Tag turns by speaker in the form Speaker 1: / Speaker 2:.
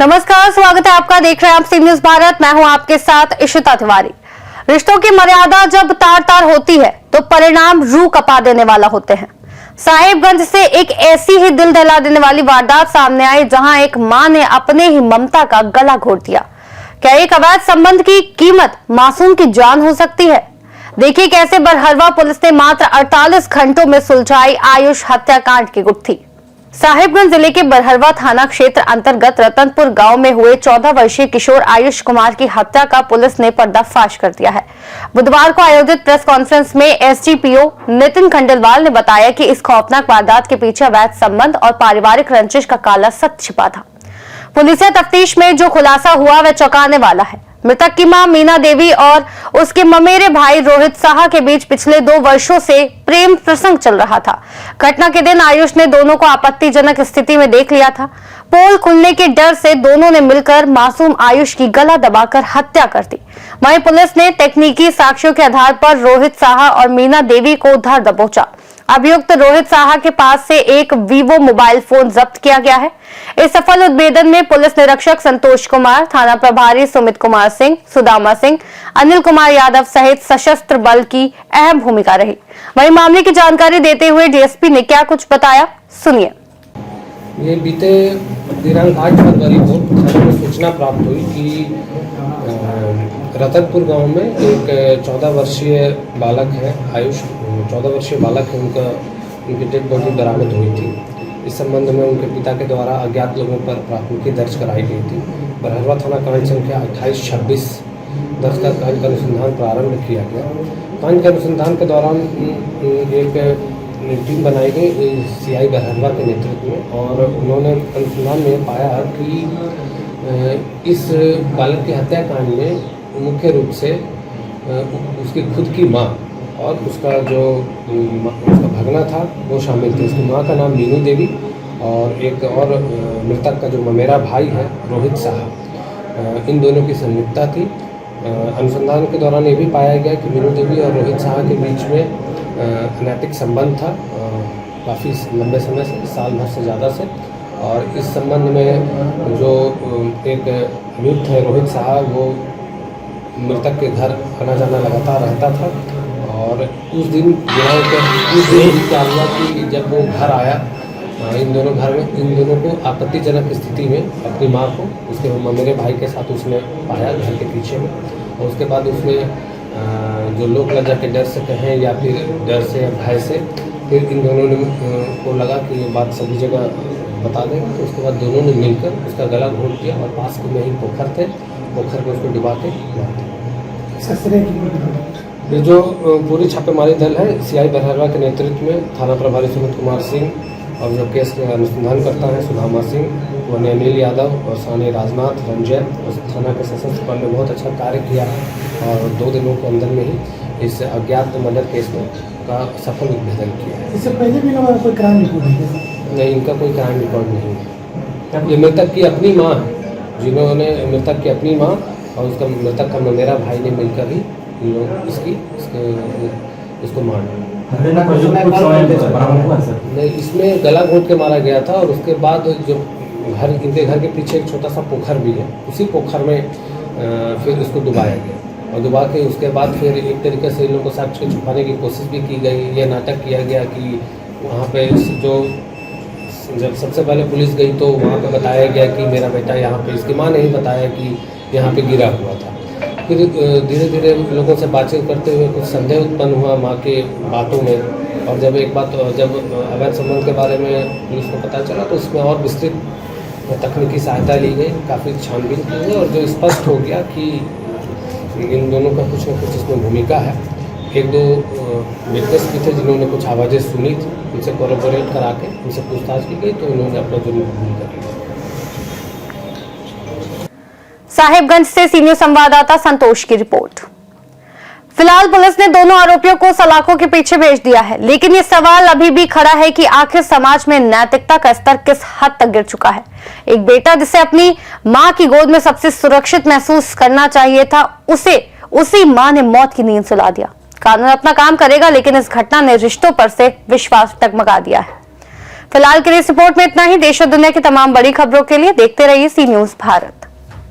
Speaker 1: नमस्कार, स्वागत है आपका। देख रहे हैं आप सी न्यूज भारत। मैं हूं आपके साथ इशिता तिवारी। रिश्तों की मर्यादा जब तार तार होती है तो परिणाम रूह कपा देने वाला होते हैं। साहिबगंज से एक ऐसी ही दिल दहला देने वाली वारदात सामने आई जहां एक मां ने अपने ही ममता का गला घोट दिया। क्या एक अवैध संबंध की कीमत मासूम की जान हो सकती है? देखिए कैसे बरहरवा पुलिस ने मात्र 48 घंटों में सुलझाई आयुष हत्याकांड की गुत्थी। साहिबगंज जिले के बरहरवा थाना क्षेत्र अंतर्गत रतनपुर गांव में हुए 14 वर्षीय किशोर आयुष कुमार की हत्या का पुलिस ने पर्दाफाश कर दिया है। बुधवार को आयोजित प्रेस कॉन्फ्रेंस में एसडीपीओ नितिन खंडेलवाल ने बताया कि इस खौफनाक वारदात के पीछे अवैध संबंध और पारिवारिक रंजिश का काला सच छिपा था। पुलिसिया तफ्तीश में जो खुलासा हुआ वह चौंकाने वाला है। मृतक की मां मीना देवी और उसके ममेरे भाई रोहित साहा के बीच पिछले 2 वर्षों से प्रेम प्रसंग चल रहा था। घटना के दिन आयुष ने दोनों को आपत्तिजनक स्थिति में देख लिया था। पोल खुलने के डर से दोनों ने मिलकर मासूम आयुष की गला दबाकर हत्या कर दी। वहीं पुलिस ने तकनीकी साक्ष्यों के आधार पर रोहित साहा और मीना देवी को धर दबोचा। अभियुक्त रोहित साहा के पास से एक वीवो मोबाइल फोन जब्त किया गया है। इस सफल उद्भेदन में पुलिस निरीक्षक संतोष कुमार, थाना प्रभारी सुमित कुमार सिंह, सुदामा सिंह, अनिल कुमार यादव सहित सशस्त्र बल की अहम भूमिका रही। वहीं मामले की जानकारी देते हुए डीएसपी ने क्या कुछ बताया, सुनिए।
Speaker 2: ये बीते दिनांक 8 फरवरी को थाने में सूचना प्राप्त हुई कि रतनपुर गांव में एक 14 वर्षीय बालक है, आयुष 14 वर्षीय बालक है, उनकी डेड बॉडी बरामद हुई थी। इस संबंध में उनके पिता के द्वारा अज्ञात लोगों पर प्राथमिकी दर्ज कराई गई थी। बरहरवा थाना कांड संख्या 2826 दर्ज कर कांड का अनुसंधान प्रारंभ किया गया। कांड के अनुसंधान के दौरान एक टीम बनाई गई सीआई बरहरवा के नेतृत्व में, और उन्होंने अनुसंधान में पाया कि इस बालक की हत्याकांड में मुख्य रूप से उसकी खुद की मां और उसका भगना था वो शामिल थे। उसकी मां का नाम मीनू देवी और एक और मृतक का जो ममेरा भाई है रोहित साहा, इन दोनों की संलिप्तता थी। अनुसंधान के दौरान ये भी पाया गया कि मीनू देवी और रोहित साहा के बीच में अनैतिक संबंध था काफ़ी लंबे समय से, साल भर से ज़्यादा से। और इस संबंध में जो एक अभियुक्त है रोहित साहा, वो मृतक के घर आना जाना लगातार रहता था। और उस दिन क्या हुआ कि जब वो घर आया, इन दोनों को आपत्तिजनक स्थिति में अपनी मां को उसके ममेरे भाई के साथ उसने पाया घर के पीछे में। और उसके बाद उसने जो लोक लज्जा के डर से कहें या फिर डर से या भय से, फिर इन दोनों ने को लगा कि ये बात सभी जगह बता देंगे। तो उसके बाद दोनों ने मिलकर उसका गला घोट दिया और पास में ही पोखर थे, पोखर में उसको डुबा के मार दिया। ये जो पूरी छापेमारी दल है सीआई बरहरवा के नेतृत्व में, थाना प्रभारी सुमित कुमार सिंह और जो केस के अनुसंधान करता है सुदामा सिंह, वही अनिल यादव और सानी राजनाथ रंजन और थाना के सशस्त्र बल ने बहुत अच्छा कार्य किया और 2 दिनों के अंदर में ही इस अज्ञात मर्डर केस में का सफल उद्भेदन किया है।
Speaker 3: इससे पहले भी लोगों का कोई क्राइम रिपोर्ट
Speaker 2: नहीं, इनका कोई क्राइम रिकॉर्ड नहीं है। ये मृतक की अपनी माँ है, जिन्होंने मृतक की अपनी माँ और उसका मृतक का ममेरा भाई ने मिलकर ही लोग इसको मार दिया। नहीं, इसमें गला घोट के मारा गया था। और उसके बाद जो इनके घर के पीछे एक छोटा सा पोखर भी है, उसी पोखर में फिर इसको डुबाया गया। और डुबा के उसके बाद फिर एक तरीके से इन लोगों को साक्ष्य को छुपाने की कोशिश भी की गई। यह नाटक किया गया कि वहाँ पे जो जब सबसे पहले पुलिस गई तो वहाँ पे बताया गया कि मेरा बेटा यहाँ पे, इसकी माँ ने ही बताया कि यहाँ पे गिरा हुआ था। फिर धीरे धीरे लोगों से बातचीत करते हुए कुछ संदेह उत्पन्न हुआ माँ के बातों में। और जब अवैध संबंध के बारे में पुलिस को पता चला तो उसमें और विस्तृत तकनीकी सहायता ली गई, काफ़ी छानबीन की गई और जो स्पष्ट हो गया कि इन दोनों का कुछ न कुछ इसमें भूमिका है। 1-2 विटनेस भी थे जिन्होंने कुछ आवाज़ें सुनी थी, उनसे कोरेबोरेट करा के उनसे पूछताछ की गई तो उन्होंने अपना जुर्म कबूल कर लिया।
Speaker 1: साहिबगंज से सीनियर संवाददाता संतोष की रिपोर्ट। फिलहाल पुलिस ने दोनों आरोपियों को सलाखों के पीछे भेज दिया है, लेकिन ये सवाल अभी भी खड़ा है कि आखिर समाज में नैतिकता का स्तर किस हद तक गिर चुका है। एक बेटा जिसे अपनी मां की गोद में सबसे सुरक्षित महसूस करना चाहिए था, उसी मां ने मौत की नींद सुला दिया। कानून अपना काम करेगा, लेकिन इस घटना ने रिश्तों पर से विश्वास डगमगा दिया है। फिलहाल के लिए इस रिपोर्ट में इतना ही। देश और दुनिया की तमाम बड़ी खबरों के लिए देखते रहिए सी न्यूज़ भारत।